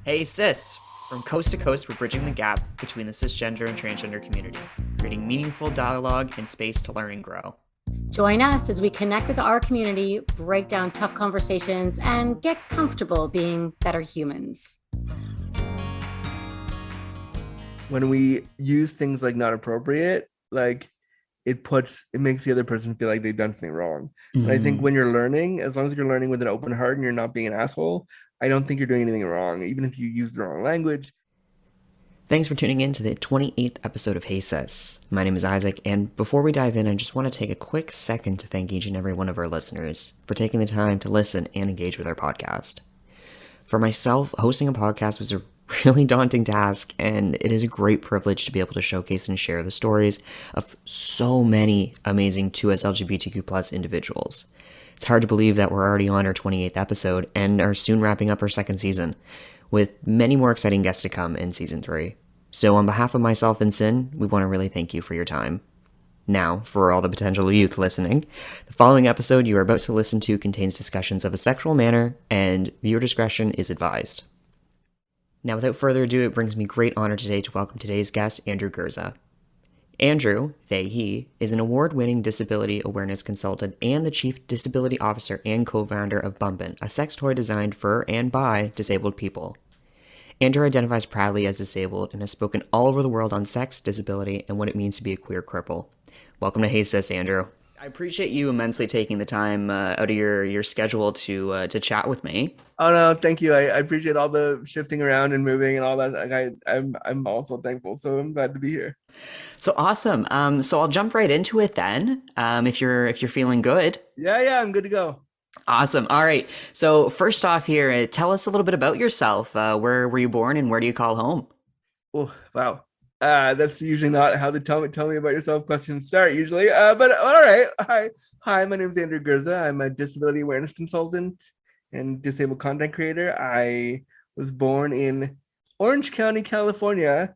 Hey sis! From coast to coast, we're bridging the gap between the cisgender and transgender community, creating meaningful dialogue and space to learn and grow. Join us as we connect with our community, break down tough conversations, and get comfortable being better humans. When we use things like not appropriate, like it makes the other person feel like they've done something wrong. And I think when you're learning, as long as you're learning with an open heart and you're not being an asshole, I don't think you're doing anything wrong, even if you use the wrong language. Thanks for tuning in to the 28th episode of Hey Sis. My name is Isaac, and before we dive in, I just want to take a quick second to thank each and every one of our listeners for taking the time to listen and engage with our podcast. For myself, hosting a podcast was a really daunting task, and it is a great privilege to be able to showcase and share the stories of so many amazing 2S LGBTQ+ individuals. It's hard to believe that we're already on our 28th episode and are soon wrapping up our second season, with many more exciting guests to come in season 3. So on behalf of myself and Sin, we want to really thank you for your time. Now, for all the potential youth listening, the following episode you are about to listen to contains discussions of a sexual manner, and viewer discretion is advised. Now, without further ado, it brings me great honor today to welcome today's guest, Andrew Gurza. Andrew, he, is an award-winning disability awareness consultant and the chief disability officer and co-founder of Bumpin', a sex toy designed for and by disabled people. Andrew identifies proudly as disabled and has spoken all over the world on sex, disability, and what it means to be a queer cripple. Welcome to Hey Sis, Andrew. I appreciate you immensely taking the time out of your schedule to chat with me. Oh no, thank you. I appreciate all the shifting around and moving and all that. Like I'm also thankful. So I'm glad to be here. So awesome. So I'll jump right into it then. If you're feeling good. Yeah, I'm good to go. Awesome. All right. So first off here, tell us a little bit about yourself. Where were you born and where do you call home? Oh, wow. That's usually not how the tell me about yourself questions start usually. But all right. Hi, my name is Andrew Gurza. I'm a disability awareness consultant and disabled content creator. I was born in Orange County, California,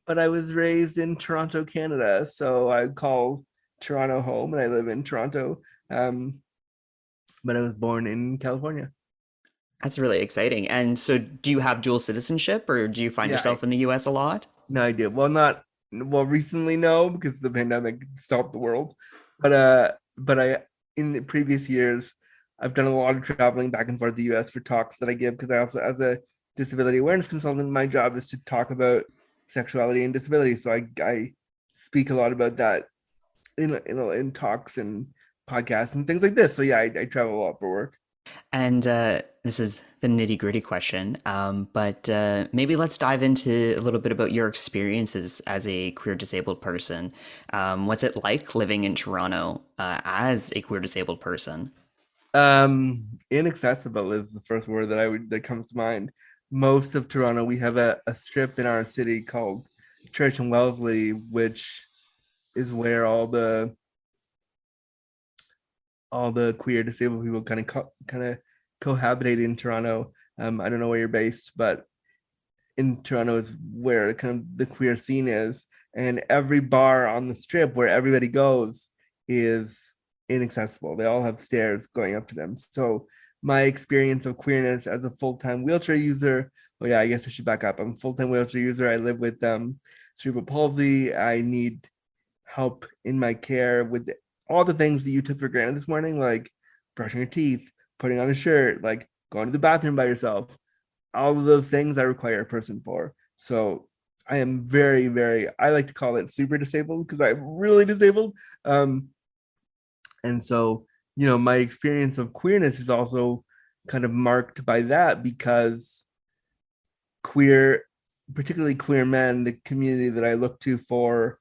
but I was raised in Toronto, Canada. So I call Toronto home and I live in Toronto. But I was born in California. That's really exciting. And so do you have dual citizenship or do you find yourself in the US a lot? No idea. Well, recently, no, because the pandemic stopped the world. But I in the previous years, I've done a lot of traveling back and forth to the US for talks that I give, because I also, as a disability awareness consultant, my job is to talk about sexuality and disability. So I speak a lot about that in talks and podcasts and things like this. So yeah, I travel a lot for work. And this is the nitty-gritty question, but maybe let's dive into a little bit about your experiences as a queer disabled person. What's it like living in Toronto as a queer disabled person? Inaccessible is the first word that comes to mind. Most of Toronto, we have a strip in our city called Church and Wellesley, which is where all the queer disabled people kind of cohabitate in Toronto. I don't know where you're based, but in Toronto is where kind of the queer scene is, and every bar on the strip where everybody goes is inaccessible. They all have stairs going up to them. So my experience of queerness as a full-time wheelchair user, I guess I should back up. I'm a full-time wheelchair user. I live with cerebral palsy. I need help in my care with all the things that you took for granted this morning, like brushing your teeth, putting on a shirt, like going to the bathroom by yourself. All of those things I require a person for. So I am very, very, I like to call it super disabled, because I'm really disabled. And so, my experience of queerness is also kind of marked by that, because particularly queer men, the community that I look to for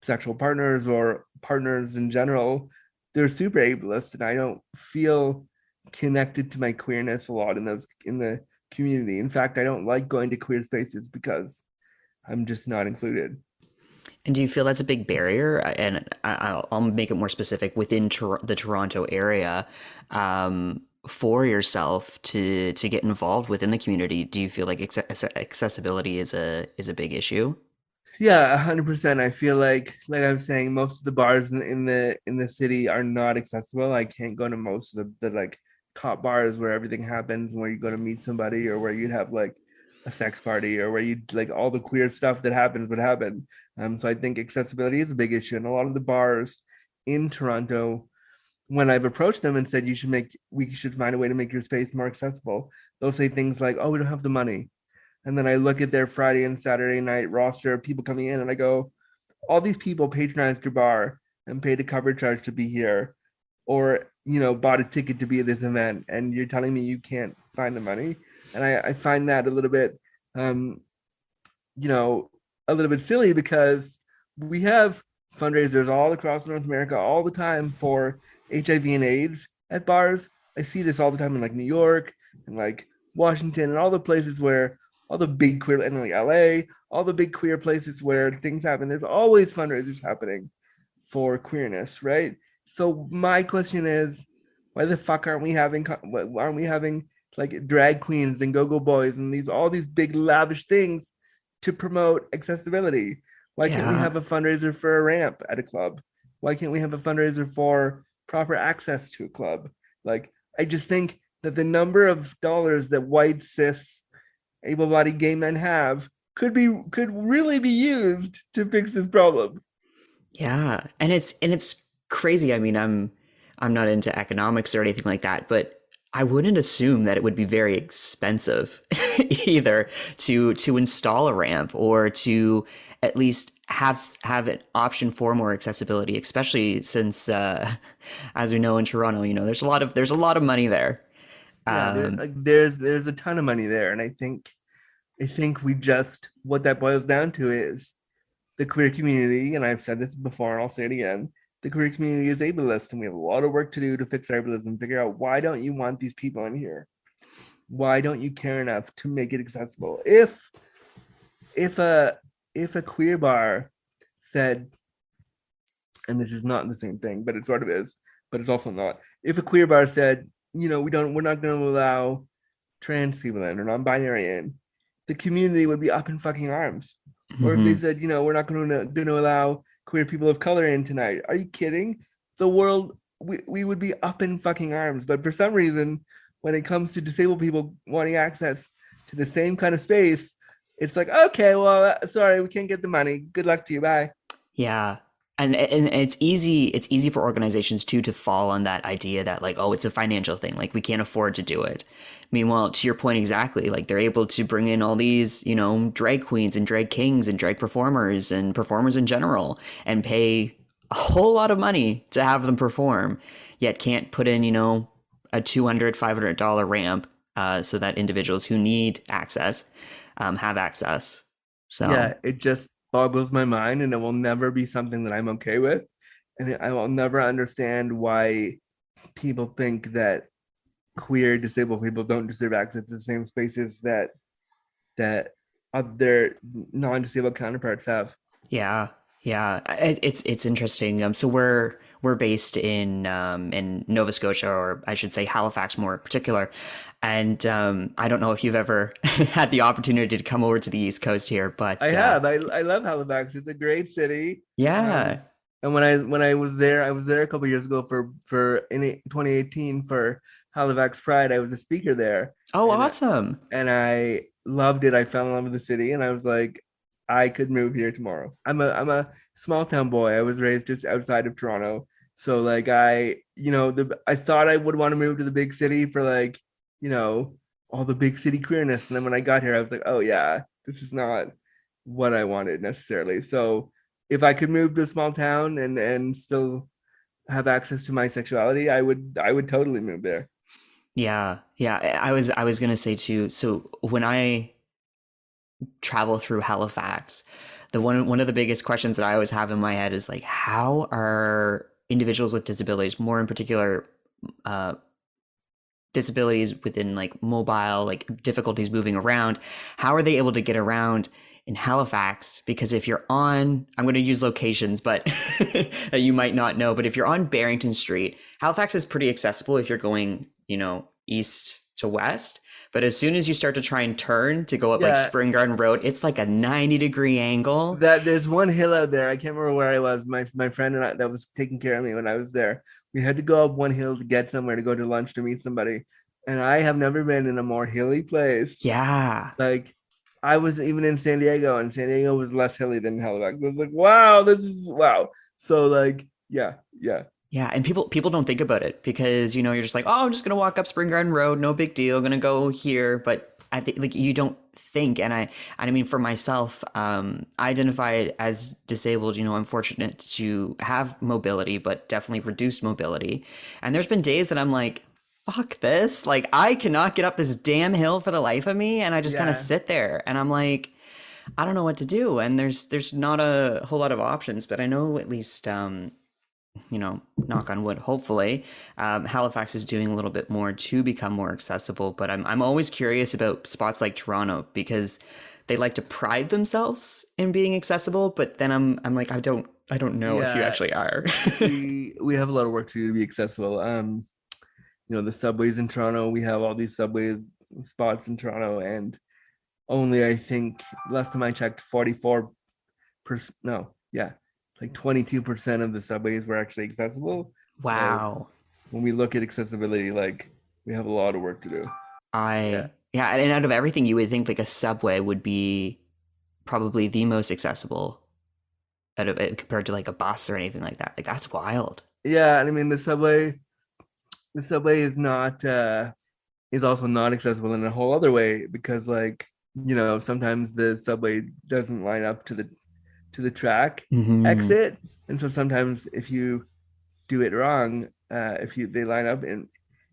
sexual partners or partners in general, they're super ableist, and I don't feel connected to my queerness a lot in the community. In fact, I don't like going to queer spaces because I'm just not included. And do you feel that's a big barrier? And I'll make it more specific within the Toronto area for yourself to get involved within the community. Do you feel like accessibility is a big issue? Yeah, 100%. I feel like I was saying, most of the bars in the city are not accessible. I can't go to most of the like top bars where everything happens, where you go to meet somebody, or where you'd have like a sex party, or where you like all the queer stuff that happens would happen. So I think accessibility is a big issue, and a lot of the bars in Toronto, when I've approached them and said we should find a way to make your space more accessible, they'll say things like, "Oh, we don't have the money." And then I look at their Friday and Saturday night roster of people coming in, and I go, all these people patronized your bar and paid a cover charge to be here, or bought a ticket to be at this event, and you're telling me you can't find the money. And I find that a little bit a little bit silly, because we have fundraisers all across North America all the time for HIV and AIDS at bars. I see this all the time in like New York and like Washington and all the places where all the big queer, and like LA, all the big queer places where things happen. There's always fundraisers happening for queerness, right? So my question is, why the fuck aren't we having like drag queens and go-go boys and all these big lavish things to promote accessibility? Why can't we have a fundraiser for a ramp at a club? Why can't we have a fundraiser for proper access to a club? Like, I just think that the number of dollars that white cis able-bodied gay men have could really be used to fix this problem. Yeah, and it's crazy. I mean, I'm not into economics or anything like that, but I wouldn't assume that it would be very expensive either to install a ramp, or to at least have an option for more accessibility, especially since as we know in Toronto, there's a lot of money there. Yeah, there's a ton of money there, and I think we just, what that boils down to is the queer community, and I've said this before and I'll say it again, the queer community is ableist, and we have a lot of work to do to fix our ableism, figure out, why don't you want these people in here? Why don't you care enough to make it accessible? If a queer bar said, and this is not the same thing, but it sort of is, but it's also not. If a queer bar said, we're not going to allow trans people in or non-binary in, the community would be up in fucking arms. Or if they said, we're not going to allow queer people of color in tonight, are you kidding? The world, we would be up in fucking arms. But for some reason, when it comes to disabled people wanting access to the same kind of space, it's like, okay, well, sorry, we can't get the money. Good luck to you. Bye. Yeah. And it's easy for organizations too to fall on that idea that, like, oh, it's a financial thing, like we can't afford to do it. Meanwhile, to your point exactly, like they're able to bring in all these, drag queens and drag kings and drag performers and performers in general, and pay a whole lot of money to have them perform, yet can't put in, a $200-$500 ramp so that individuals who need access have access. So yeah, it just boggles my mind, and it will never be something that I'm okay with. And I will never understand why people think that queer disabled people don't deserve access to the same spaces that their non-disabled counterparts have. yeah, it's interesting. So we're based in Nova Scotia, or I should say Halifax more in particular. And I don't know if you've ever had the opportunity to come over to the East Coast here, but I have. I love Halifax. It's a great city. Yeah. And when I was there a couple of years ago for in 2018 for Halifax Pride. I was a speaker there. Oh, and awesome. I loved it. I fell in love with the city, and I was like, I could move here tomorrow. I'm a small town boy. I was raised just outside of Toronto. So like I thought I would want to move to the big city for like, all the big city queerness. And then when I got here, I was like, oh yeah, this is not what I wanted necessarily. So if I could move to a small town and still have access to my sexuality, I would totally move there. Yeah. I was gonna say too. So when I travel through Halifax, the one of the biggest questions that I always have in my head is like, how are individuals with disabilities, more in particular, disabilities within like mobile, like difficulties moving around, how are they able to get around in Halifax? Because if you're on, I'm going to use locations, but that you might not know, but if you're on Barrington Street, Halifax is pretty accessible if you're going, east to west. But as soon as you start to try and turn to go up like Spring Garden Road, it's like a 90-degree angle. That there's one hill out there. I can't remember where I was. My friend and I that was taking care of me when I was there. We had to go up one hill to get somewhere to go to lunch to meet somebody. And I have never been in a more hilly place. Yeah. Like I was even in San Diego, and San Diego was less hilly than Halifax. I was like, wow, this is wow. So like, yeah, yeah. Yeah, and people don't think about it because you're just like, oh, I'm just gonna walk up Spring Garden Road, no big deal, gonna go here. But I think like you don't think, and I mean for myself, I identify as disabled. I'm fortunate to have mobility, but definitely reduced mobility. And there's been days that I'm like, fuck this, like I cannot get up this damn hill for the life of me, and I just kind of Yeah. sit there, and I'm like, I don't know what to do, and there's not a whole lot of options, but I know at least knock on wood, hopefully, Halifax is doing a little bit more to become more accessible. But I'm always curious about spots like Toronto because they like to pride themselves in being accessible. But then I'm like, I don't know if you Yeah, actually are. we have a lot of work to do to be accessible. The subways in Toronto, we have all these subways spots in Toronto, and only I think last time I checked, 44 no, yeah, like 22% of the subways were actually accessible. So Wow. when we look at accessibility, like we have a lot of work to do. Yeah. Yeah, and out of everything, you would think like a subway would be probably the most accessible out of it compared to like a bus or anything like that. Like that's wild. Yeah, and I mean the subway is also not accessible in a whole other way because like, sometimes the subway doesn't line up to the track Hmm. exit. And so sometimes if you do it wrong, if you they line up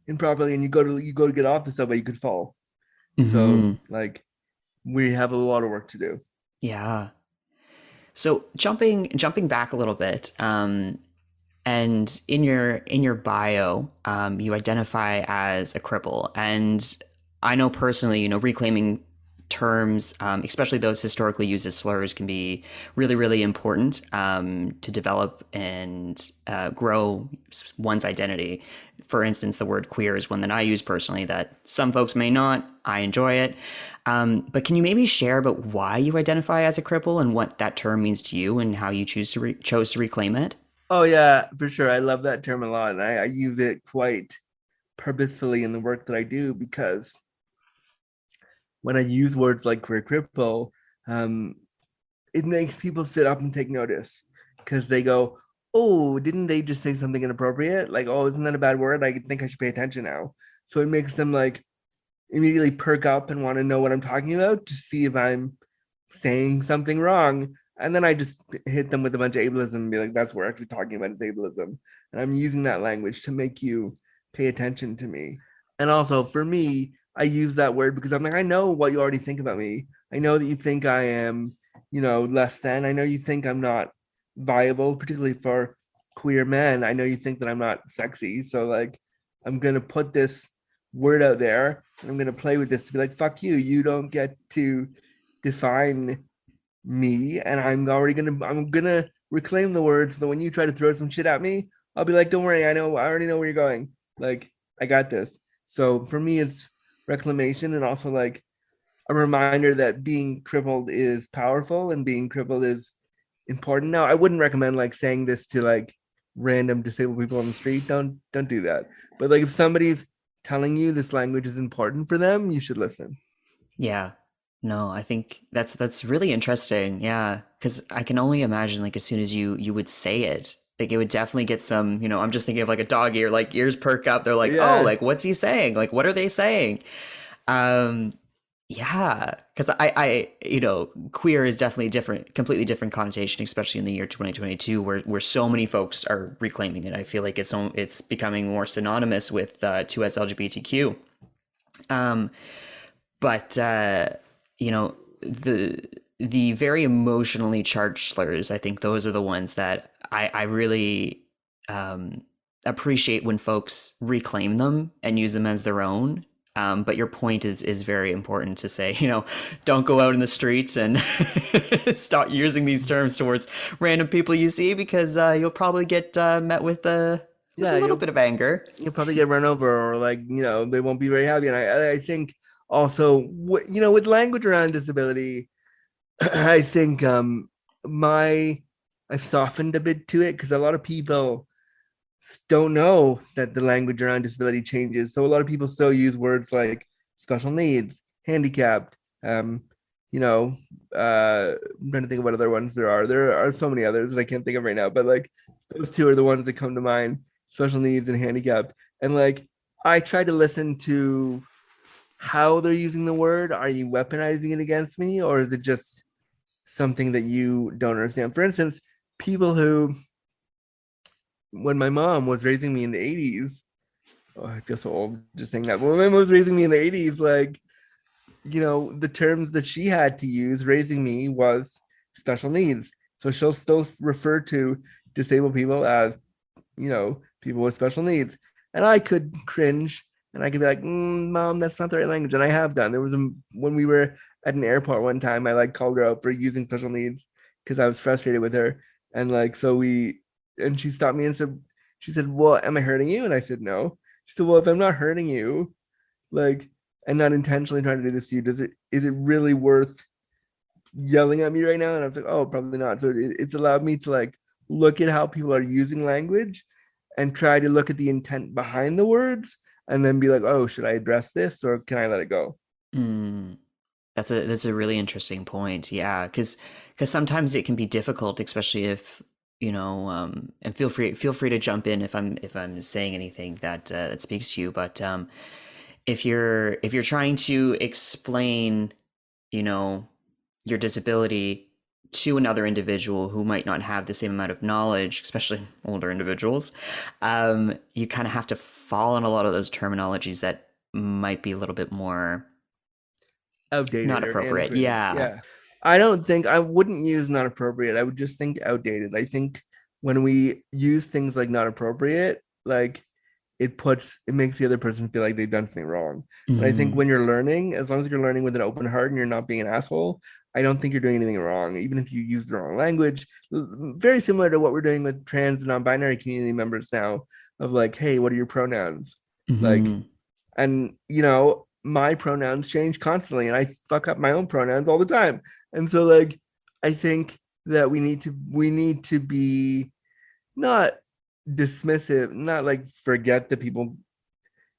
improperly and you go to get off the subway, you could fall. So Hmm. like we have a lot of work to do. Yeah. So jumping back a little bit, and in your bio, you identify as a cripple, and I know personally, reclaiming terms, especially those historically used as slurs, can be really, really important to develop and grow one's identity. For instance, the word queer is one that I use personally that some folks may not. I enjoy it. But can you maybe share about why you identify as a cripple and what that term means to you and how you chose to reclaim it? Oh yeah, for sure. I love that term a lot, and I use it quite purposefully in the work that I do because when I use words like queer cripple, um, it makes people sit up and take notice because they go, "Oh, didn't they just say something inappropriate? Like, oh, isn't that a bad word? I think I should pay attention now." So it makes them like immediately perk up and want to know what I'm talking about to see if I'm saying something wrong. And then I just hit them with a bunch of ableism and be like, that's what we're actually talking about is ableism. And I'm using that language to make you pay attention to me. And also for me, I use that word because I'm like, I know what you already think about me. I know that you think I am, less than. I know you think I'm not viable, particularly for queer men. I know you think that I'm not sexy. So like I'm gonna put this word out there and I'm gonna play with this to be like, fuck you. You don't get to define me, and I'm gonna reclaim the word so that when you try to throw some shit at me, I'll be like, don't worry, I already know where you're going. Like, I got this. So for me, it's reclamation and also like a reminder that being crippled is powerful and being crippled is important. Now, I wouldn't recommend like saying this to like random disabled people on the street. Don't do that. But like if somebody's telling you this language is important for them, you should listen. Yeah. No, I think that's really interesting. Yeah, because I can only imagine like as soon as you would say it, like it would definitely get some. I'm just thinking of like a dog ear, like ears perk up. They're like, oh, Yeah. like what's he saying? Like what are they saying? Um, yeah, because queer is definitely different, completely different connotation, especially in the year 2022, where so many folks are reclaiming it. I feel like it's becoming more synonymous with 2S LGBTQ. Um, but you know the the very emotionally charged slurs, I think those are the ones that I really um, appreciate when folks reclaim them and use them as their own. But your point is very important to say, don't go out in the streets and start using these terms towards random people you see because you'll probably get met with a Yeah, little bit of anger. you'll probably get run over or like they won't be very happy. And I think also with language around disability, I think my I've softened a bit to it because a lot of people don't know that the language around disability changes. So a lot of people still use words like special needs, handicapped, um you know, I'm trying to think of what other ones there are. There are so many others that I can't think of right now, but like those two are the ones that come to mind, special needs and handicapped. And like I try to listen to how they're using the word. Are you weaponizing it against me, or is it just something that you don't understand? For instance, people who, when my mom was raising me in the 80s, oh, I feel so old just saying that. When my mom was raising me in the 80s, like, you know, the terms that she had to use raising me was special needs. So she'll still refer to disabled people as, you know, people with special needs. And I could cringe and I could be like, Mom, that's not the right language. And I have done. There was when we were at an airport one time, I like called her out for using special needs because I was frustrated with her. And like, and she stopped me and she said, well, am I hurting you? And I said, no. She said, well, if I'm not hurting you, like, and not intentionally trying to do this to you, is it really worth yelling at me right now? And I was like, oh, probably not. So it's allowed me to like look at how people are using language and try to look at the intent behind the words and then be like, oh, should I address this or can I let it go? Mm, that's a really interesting point. Yeah, because sometimes it can be difficult, especially if and feel free to jump in if I'm saying anything that speaks to you. But if you're trying to explain, you know, your disability to another individual who might not have the same amount of knowledge, especially older individuals, you kind of have to fall in a lot of those terminologies that might be a little bit more Outdated not or appropriate. antiquated. Yeah. Yeah. I wouldn't use not appropriate. I would just think outdated. I think when we use things like not appropriate, like it makes the other person feel like they've done something wrong. And I think Mhm. when you're learning, as long as you're learning with an open heart and you're not being an asshole, I don't think you're doing anything wrong, even if you use the wrong language. Very similar to what we're doing with trans and non-binary community members now, of like, hey, what are your pronouns? Like, Mhm. and you know, my pronouns change constantly and I fuck up my own pronouns all the time. And so like I think that we need to be not dismissive, not like forget that people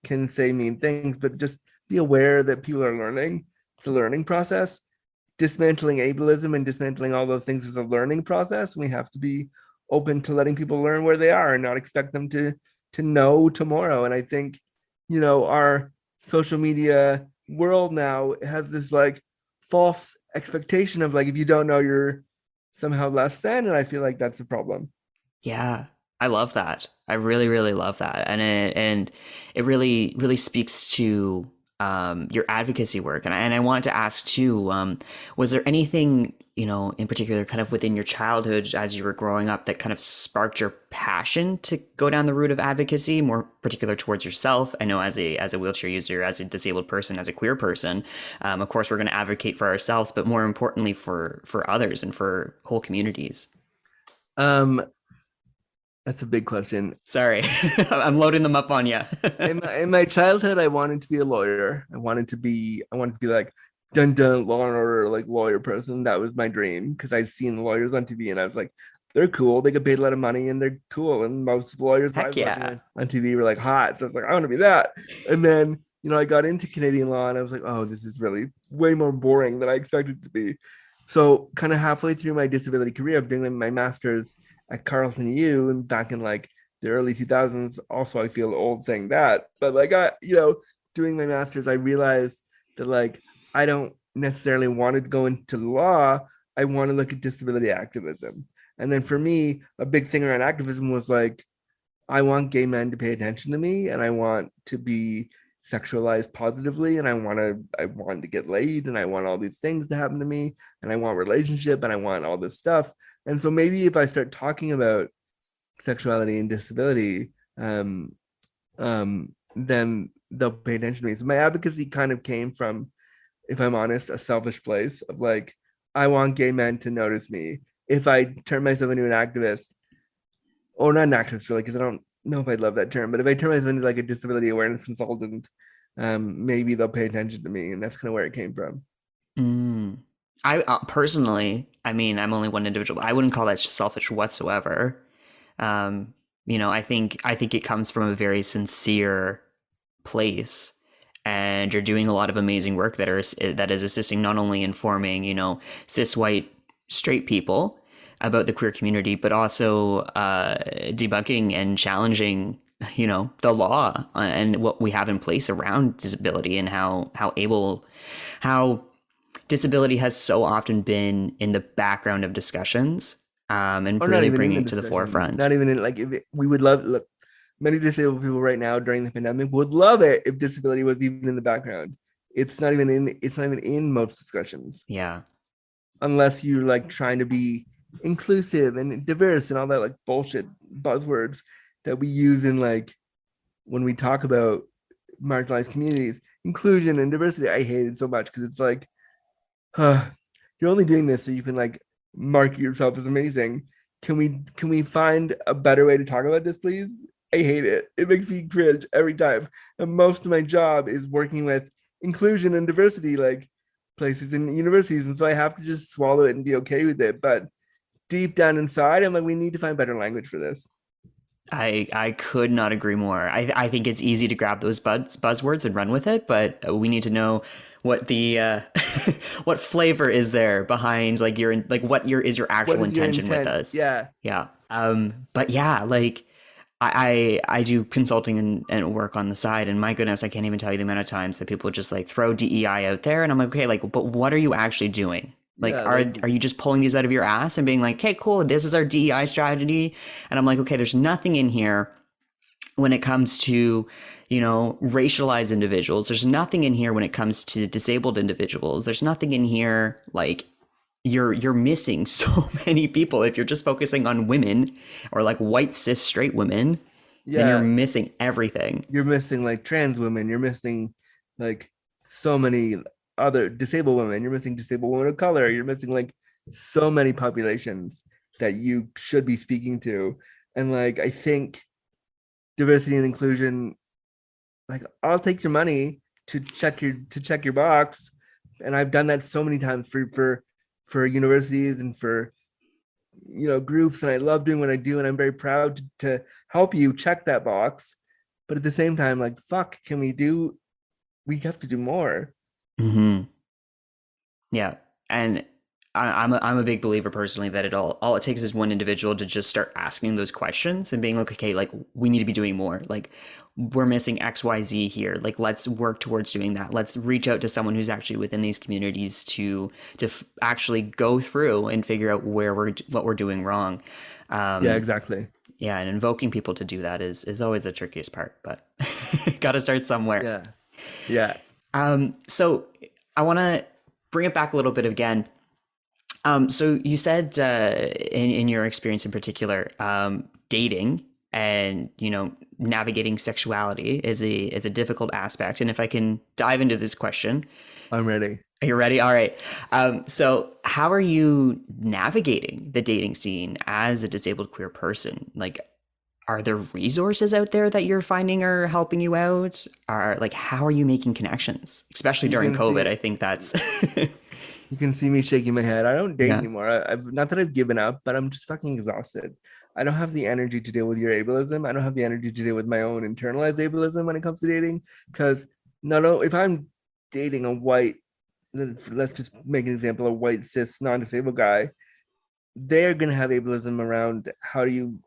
can say mean things, but just be aware that people are learning. It's a learning process. Dismantling ableism and dismantling all those things is a learning process. We have to be open to letting people learn where they are and not expect them to know tomorrow. And I think, you know, our social media world now has this like false expectation of like if you don't know, you're somehow less than, and I feel like that's a problem. Yeah, I love that. I really, really love that, and it really, really speaks to your advocacy work. And I wanted to ask too, was there anything in particular, kind of within your childhood as you were growing up, that kind of sparked your passion to go down the route of advocacy, more particular towards yourself? I know as a wheelchair user, as a disabled person, as a queer person, of course, we're going to advocate for ourselves, but more importantly for others and for whole communities. Um, that's a big question. Sorry, I'm loading them up on you. In my childhood, I wanted to be a lawyer. I wanted to be like dun dun law and order like lawyer person. That was my dream because I'd seen lawyers on TV and I was like, they're cool. They get paid a lot of money and they're cool. And most of the lawyers I Heck was watching yeah. on TV were like hot. So I was like, I want to be that. And then I got into Canadian law and I was like, oh, this is really way more boring than I expected it to be. So kind of halfway through my disability career of doing my master's at Carleton U and back in like the early 2000s. Also, I feel old saying that, but like doing my master's, I realized that like I don't necessarily want to go into law. I want to look at disability activism. And then for me, a big thing around activism was like, I want gay men to pay attention to me and I want to be sexualized positively and I want to get laid and I want all these things to happen to me and I want relationship and I want all this stuff. And so maybe if I start talking about sexuality and disability, then they'll pay attention to me. So my advocacy kind of came from, if I'm honest, a selfish place of like, I want gay men to notice me. If I turn myself into an activist, or not an activist really, because I don't know if I love that term, but if I turn myself into like a disability awareness consultant, maybe they'll pay attention to me. And that's kind of where it came from. Mm. I personally, I mean, I'm only one individual. I wouldn't call that selfish whatsoever. I think it comes from a very sincere place, and you're doing a lot of amazing work that is assisting not only informing, cis white straight people about the queer community, but also debunking and challenging, the law and what we have in place around disability, and how disability has so often been in the background of discussions, and Or not really even in bringing the it to the discussion. forefront. Not even in like, we would love, look, many disabled people right now during the pandemic would love it if disability was even in the background. It's not even in most discussions, Yeah. unless you're like trying to be inclusive and diverse and all that like bullshit buzzwords that we use in like when we talk about marginalized communities, inclusion and diversity. I hate it so much because it's like, you're only doing this so you can like market yourself as amazing. Can we find a better way to talk about this, please? I hate it. It makes me cringe every time. And most of my job is working with inclusion and diversity, like places in universities. And so I have to just swallow it and be okay with it. But deep down inside, I'm like, we need to find better language for this. I could not agree more. I think it's easy to grab those buzzwords and run with it, but we need to know what the what flavor is there behind, like is your What actual is your intention with intent? us. Yeah. Yeah. But yeah, like I do consulting and work on the side, and my goodness, I can't even tell you the amount of times that people just like throw DEI out there, and I'm like, okay, like, but what are you actually doing? Like, Yeah. are you just pulling these out of your ass and being like, okay, cool, this is our DEI strategy? And I'm like, okay, there's nothing in here when it comes to, racialized individuals. There's nothing in here when it comes to disabled individuals. There's nothing in here, like, you're missing so many people. If you're just focusing on women or like white cis straight women, then you're Yeah. missing everything. You're missing like trans women. You're missing like so many other disabled women. You're missing disabled women of color. You're missing like so many populations that you should be speaking to. And like, I think diversity and inclusion, like, I'll take your money to check your box. And I've done that so many times for universities and for groups, and I love doing what I do, and I'm very proud to help you check that box. But at the same time, like, fuck, we have to do more. Mm-hmm. Yeah, and I'm a big believer personally that all it takes is one individual to just start asking those questions and being like, okay, like we need to be doing more. Like we're missing XYZ here. Like let's work towards doing that. Let's reach out to someone who's actually within these communities to actually go through and figure out what we're doing wrong. Yeah, exactly. Yeah, and invoking people to do that is always the trickiest part, but got to start somewhere. Yeah. Yeah. So I want to bring it back a little bit again. So you said in your experience in particular, dating and navigating sexuality is a difficult aspect. And if I can dive into this question, I'm ready. are you ready? All right. So how are you navigating the dating scene as a disabled queer person? Like, are there resources out there that you're finding are helping you out? How are you making connections, especially during COVID? I think that's. You can see me shaking my head. I don't date Yeah. anymore. I've not that I've given up, but I'm just fucking exhausted. I don't have the energy to deal with your ableism. I don't have the energy to deal with my own internalized ableism when it comes to dating. Because no, if I'm dating a white, let's just make an example, a white cis non-disabled guy, they're gonna have ableism around how do you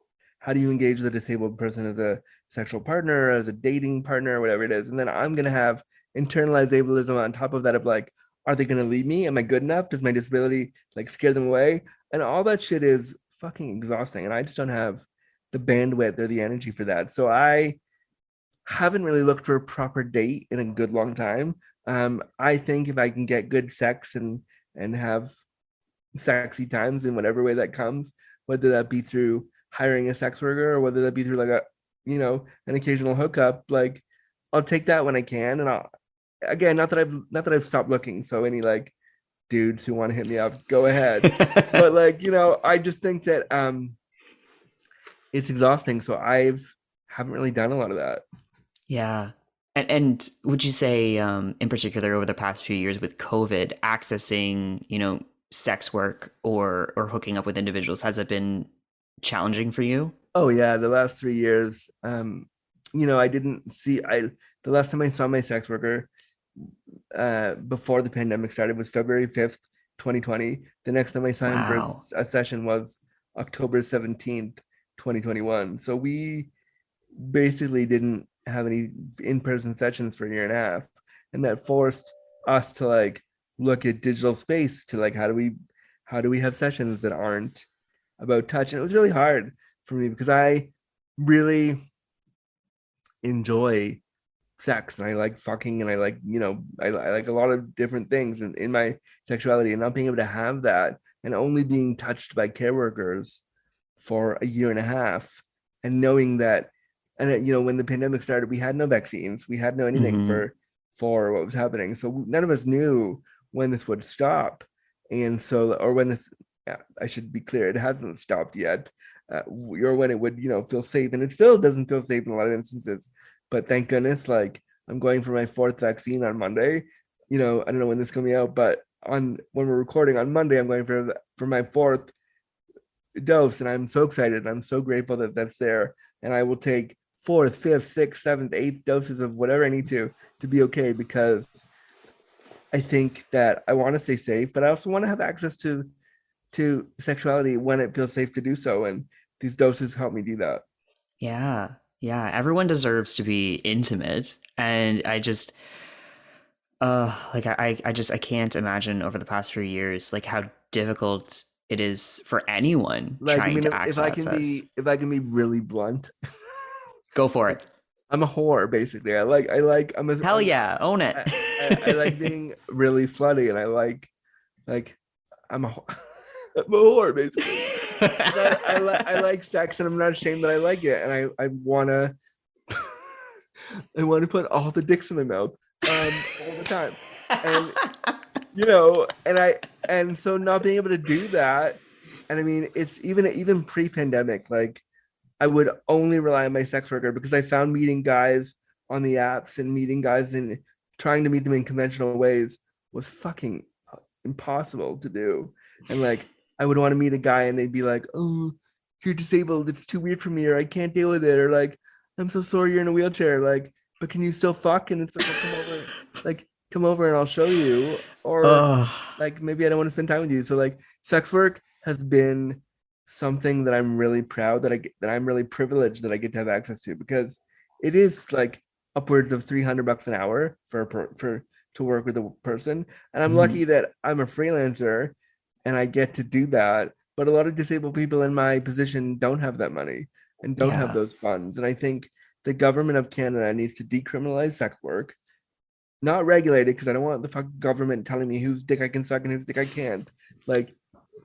engage with a disabled person as a sexual partner, as a dating partner, or whatever it is. And then I'm gonna have internalized ableism on top of that of like, are they gonna leave me? Am I good enough? Does my disability like scare them away? And all that shit is fucking exhausting. And I just don't have the bandwidth or the energy for that. So I haven't really looked for a proper date in a good long time. I think if I can get good sex and have sexy times in whatever way that comes, whether that be through hiring a sex worker or whether that be through like an occasional hookup, like I'll take that when I can. And I'll, again, not that I've stopped looking, so any like dudes who want to hit me up, go ahead. But like, I just think that it's exhausting, so haven't really done a lot of that. Yeah. And would you say, in particular, over the past few years with COVID, accessing, sex work or hooking up with individuals, has it been challenging for you? Oh yeah, the last 3 years, I didn't see the last time I saw my sex worker before the pandemic started was February 5th, 2020. The next time I saw him for Wow. a session was October 17th, 2021. So we basically didn't have any in-person sessions for a year and a half. And that forced us to like look at digital space to like how do we have sessions that aren't about touch? And it was really hard for me because I really enjoy sex and I like fucking and I like, I like a lot of different things in my sexuality, and not being able to have that and only being touched by care workers for a year and a half, and knowing that, and when the pandemic started, we had no vaccines, we had no anything Hmm. for what was happening, so none of us knew when this would stop. And so, or when this, yeah, I should be clear, it hasn't stopped yet, or when it would feel safe, and it still doesn't feel safe in a lot of instances. But thank goodness, like I'm going for my 4th vaccine on Monday. I don't know when this is coming out, but on when we're recording on Monday, I'm going for my 4th dose, and I'm so excited. I'm so grateful that that's there, and I will take 4th, 5th, 6th, 7th, 8th doses of whatever I need to be okay, because I think that I want to stay safe, but I also want to have access to sexuality when it feels safe to do so, and these doses help me do that. Yeah. Yeah. Everyone deserves to be intimate. And I just, like I can't imagine over the past few years, like how difficult it is for anyone Like, I trying mean, to if I access can this. be if I can be really blunt, Go for like it. I'm a whore basically. Hell yeah. Own it. I like being really slutty, and I like I'm a I'm a whore basically. And I like sex, and I'm not ashamed that I like it, and I wanna I want to put all the dicks in my mouth all the time. And and so not being able to do that, and I mean it's even pre-pandemic, like I would only rely on my sex worker, because I found meeting guys on the apps and meeting guys and trying to meet them in conventional ways was fucking impossible to do. And like I would want to meet a guy and they'd be like, "Oh, you're disabled. It's too weird for me," or "I can't deal with it," or like, "I'm so sorry you're in a wheelchair. Like, but can you still fuck?" And it's like, "Well, come over and I'll show you." Or Oh, like, maybe I don't want to spend time with you. So like sex work has been something that I'm really proud that I'm really privileged that I get to have access to, because it is like upwards of $300 an hour for to work with a person. And I'm mhm. lucky that I'm a freelancer and I get to do that. But a lot of disabled people in my position don't have that money and don't have Yeah. those funds. And I think the government of Canada needs to decriminalize sex work, not regulate it, because I don't want the fucking government telling me whose dick I can suck and whose dick I can't. Like,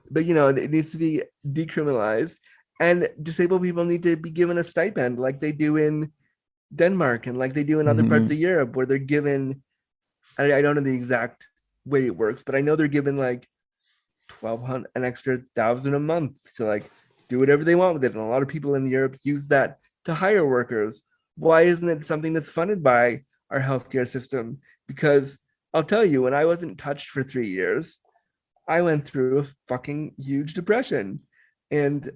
but it needs to be decriminalized, and disabled people need to be given a stipend like they do in Denmark and like they do in other parts Mhm. of Europe, where they're given, I don't know the exact way it works, but I know they're given like 1,200, an extra 1,000 a month to like do whatever they want with it. And a lot of people in Europe use that to hire workers. Why isn't it something that's funded by our healthcare system? Because I'll tell you, when I wasn't touched for 3 years, I went through a fucking huge depression. And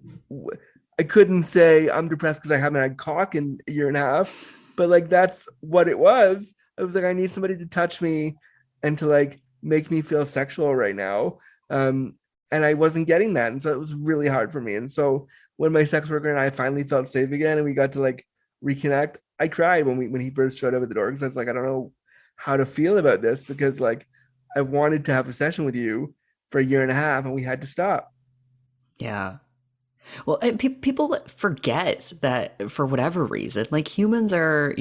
I couldn't say I'm depressed because I haven't had cock in a year and a half, but like that's what it was. I was like, I need somebody to touch me and to like make me feel sexual right now. Um, and I wasn't getting that. And so it was really hard for me. And so when my sex worker and I finally felt safe again and we got to like reconnect, I cried when he first showed up at the door, because I was like, I don't know how to feel about this, because like I wanted to have a session with you for a year and a half and we had to stop. Yeah. Well, people forget that for whatever reason, like humans are,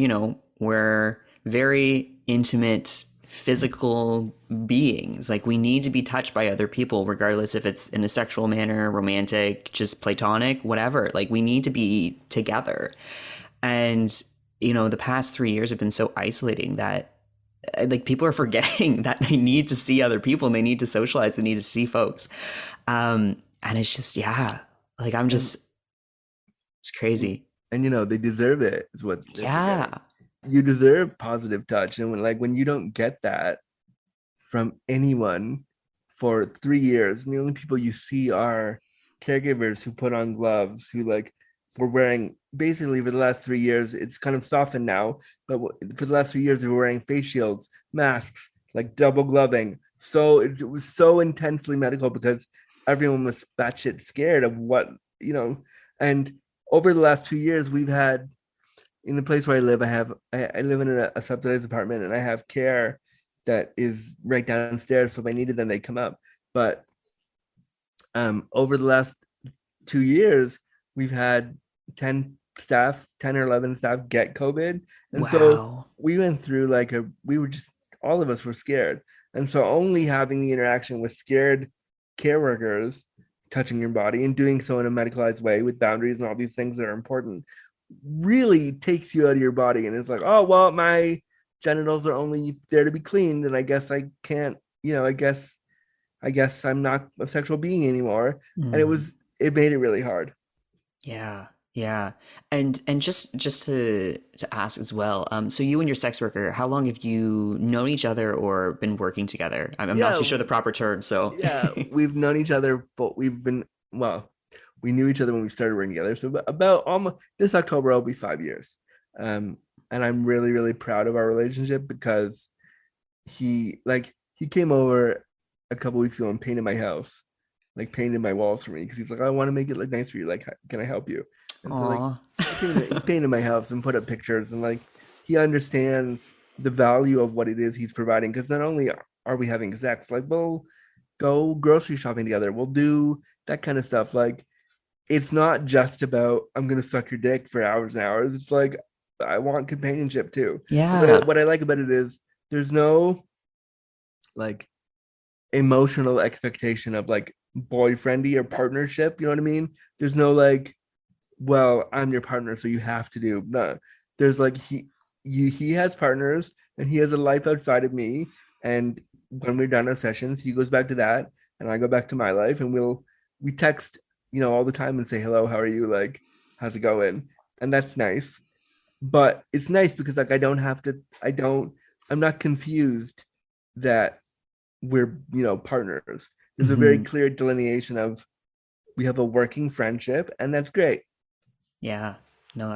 we're very intimate physical beings. Like we need to be touched by other people, regardless if it's in a sexual manner, romantic, just platonic, whatever. Like we need to be together. And, the past 3 years have been so isolating that like people are forgetting that they need to see other people and they need to socialize, they need to see folks. And it's just, yeah, like I'm And just, it's crazy. they deserve it, is what they're forgetting. Yeah. You deserve positive touch. And when you don't get that from anyone for 3 years, and the only people you see are caregivers who put on gloves, who like were wearing basically for the last 3 years, it's kind of softened now, but for the last 3 years, we were wearing face shields, masks, like double gloving. So it was so intensely medical because everyone was batshit scared of what, and over the last 2 years, we've had, in the place where I live, I live in a subsidized apartment, and I have care that is right downstairs. So if I needed them, they come up. But over the last 2 years, we've had 10 or 11 staff get COVID. And so Wow. we went through we were just, all of us were scared. And so only having the interaction with scared care workers touching your body and doing so in a medicalized way with boundaries and all these things that are important really takes you out of your body. And it's like, oh, well, my genitals are only there to be cleaned. And I guess I can't, I guess I'm not a sexual being anymore. And it made it really hard. Yeah, yeah. And just to ask as well, so you and your sex worker, how long have you known each other or been working together? I'm not too sure the proper term, so yeah, we've known each other, but we knew each other when we started working together. So about almost this October, it'll be 5 years. And I'm really, really proud of our relationship because he came over a couple weeks ago and painted my house, like painted my walls for me, because he's like, I want to make it look nice for you. Like, can I help you? And so he painted my house and put up pictures, and like he understands the value of what it is he's providing. Because not only are we having sex, like we'll go grocery shopping together, we'll do that kind of stuff. Like it's not just about I'm gonna suck your dick for hours and hours. It's like I want companionship too. yeah. What I like about it is there's no like emotional expectation of like boyfriendy or partnership. You know what I mean? There's no like, well, I'm your partner, so you have to do. No, there's like he has partners and he has a life outside of me. And when we're done our sessions, he goes back to that, and I go back to my life, and we text, all the time and say hello, how are you, like, how's it going? And that's nice. But it's nice because like I'm not confused that we're partners. There's a very clear delineation of we have a working friendship, and that's great. Yeah, no,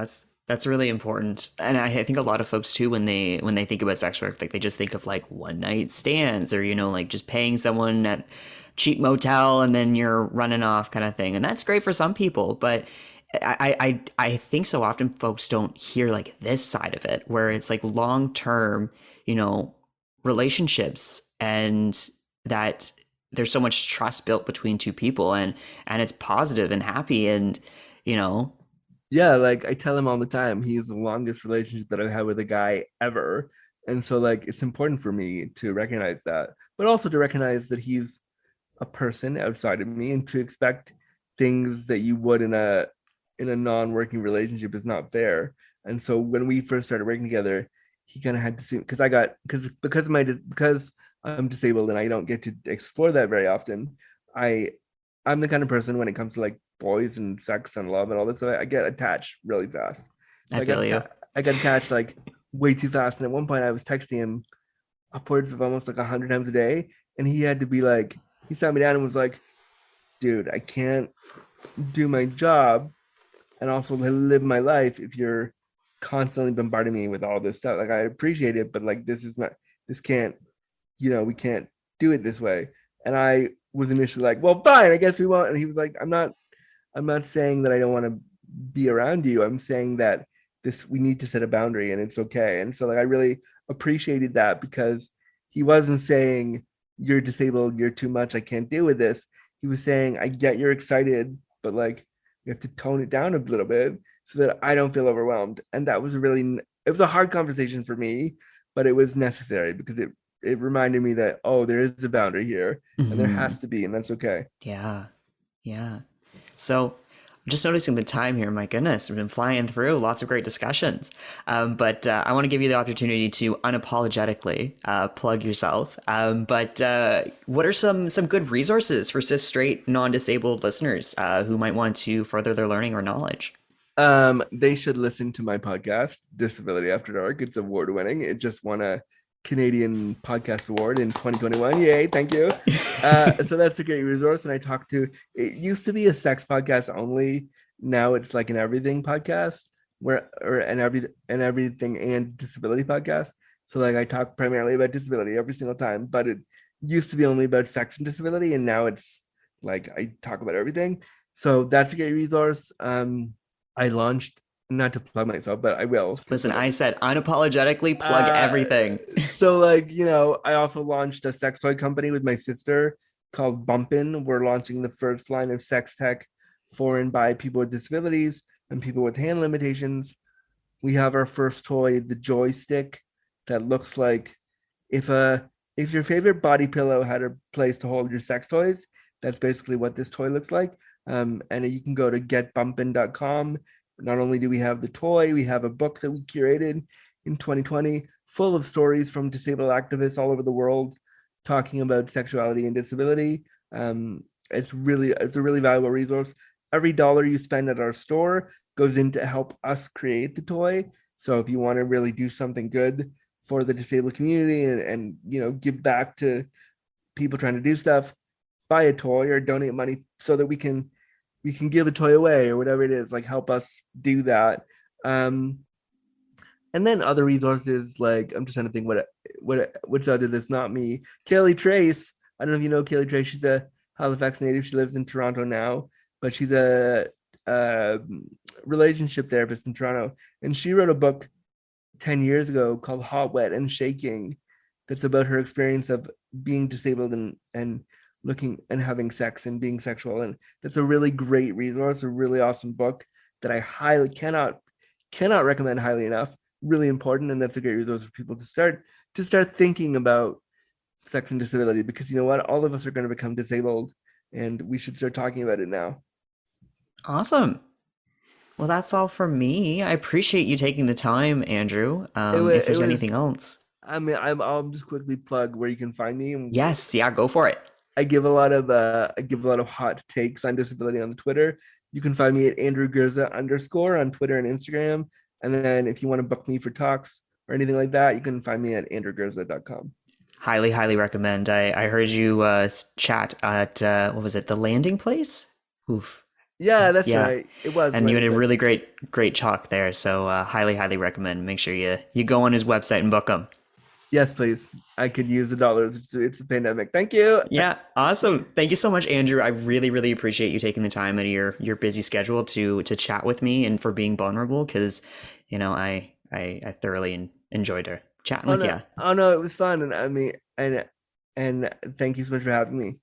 that's really important, and I think a lot of folks too, when they think about sex work, like they just think of like one night stands, or like just paying someone at cheap motel and then you're running off kind of thing, and that's great for some people, but I think so often folks don't hear like this side of it, where it's like long term, relationships, and that there's so much trust built between two people, and it's positive and happy, and you know Yeah, like I tell him all the time, he's the longest relationship that I've had with a guy ever. And so like it's important for me to recognize that, but also to recognize that he's a person outside of me, and to expect things that you would in a non-working relationship is not fair. And so when we first started working together, he kind of had to see, because I'm disabled and I don't get to explore that very often. I'm the kind of person, when it comes to like boys and sex and love and all that stuff, I get attached really fast. So I feel you. I got attached like way too fast. And at one point I was texting him upwards of almost like 100 times a day. And he had to be like, he sat me down and was like, dude, I can't do my job and also live my life if you're constantly bombarding me with all this stuff. Like I appreciate it, but like this can't, we can't do it this way. And I was initially like, well, fine, I guess we won't. And he was like, I'm not saying that I don't want to be around you. I'm saying that we need to set a boundary and it's okay. And so like I really appreciated that, because he wasn't saying you're disabled, you're too much, I can't deal with this. He was saying, I get you're excited, but like you have to tone it down a little bit so that I don't feel overwhelmed. And that was it was a hard conversation for me, but it was necessary, because it reminded me that, oh, there is a boundary here, and there has to be, and that's okay. Yeah. So just noticing the time here, my goodness, we've been flying through lots of great discussions. But I want to give you the opportunity to unapologetically plug yourself. But what are some good resources for cis, straight, non-disabled listeners who might want to further their learning or knowledge? They should listen to my podcast, Disability After Dark. It's award-winning. It just won a Canadian Podcast Award in 2021. Yay, thank you. So that's a great resource. And it used to be a sex podcast only. now it's like an everything podcast an everything and disability podcast. So like I talk primarily about disability every single time, but it used to be only about sex and disability, and now it's like I talk about everything. So that's a great resource. I launched, not to plug myself, but I will. Listen, I said unapologetically plug everything. So like, I also launched a sex toy company with my sister called Bumpin'. We're launching the first line of sex tech for and by people with disabilities and people with hand limitations. We have our first toy, the joystick, that looks like if your favorite body pillow had a place to hold your sex toys, that's basically what this toy looks like. And you can go to getbumpin.com. Not only do we have the toy, we have a book that we curated in 2020 full of stories from disabled activists all over the world talking about sexuality and disability. It's a really valuable resource. Every dollar you spend at our store goes in to help us create the toy. So if you want to really do something good for the disabled community and give back to people trying to do stuff, buy a toy or donate money so that we can give a toy away or whatever it is, like help us do that. And then other resources, like I'm just trying to think what's other that's not me. Kaylee Trace, I don't know if you know Kaylee Trace, she's a Halifax native. She lives in Toronto now, but she's a relationship therapist in Toronto. And she wrote a book 10 years ago called Hot, Wet, and Shaking that's about her experience of being disabled and looking and having sex and being sexual. And that's a really great resource, a really awesome book that I highly cannot recommend highly enough. Really important. And that's a great resource for people to start thinking about sex and disability, because you know what, all of us are going to become disabled and we should start talking about it now. Awesome. Well, that's all for me. I appreciate you taking the time, Andrew. If there's anything else. I mean, I'll just quickly plug where you can find me. Yes, yeah, go for it. I give a lot of hot takes on disability on the Twitter. You can find me at Andrew Gurza _ on Twitter and Instagram. And then if you want to book me for talks or anything like that, you can find me at andrewgurza.com. Highly, highly recommend. I heard you chat at what was it, the Landing Place? Oof. Yeah, that's right. It was. And you had a really great talk there. So highly, highly recommend. Make sure you go on his website and book him. Yes, please. I could use the dollars. It's a pandemic. Thank you. Yeah, awesome. Thank you so much, Andrew. I really, really appreciate you taking the time out of your busy schedule to chat with me and for being vulnerable, because I thoroughly enjoyed chatting with you. Oh no, it was fun, and I mean, and thank you so much for having me.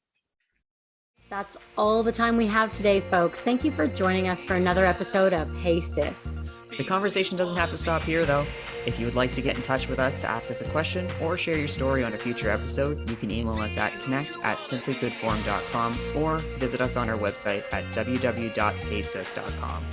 That's all the time we have today, folks. Thank you for joining us for another episode of Hey Sis. The conversation doesn't have to stop here, though. If you would like to get in touch with us to ask us a question or share your story on a future episode, you can email us at connect@simplygoodform.com or visit us on our website at www.heysis.com.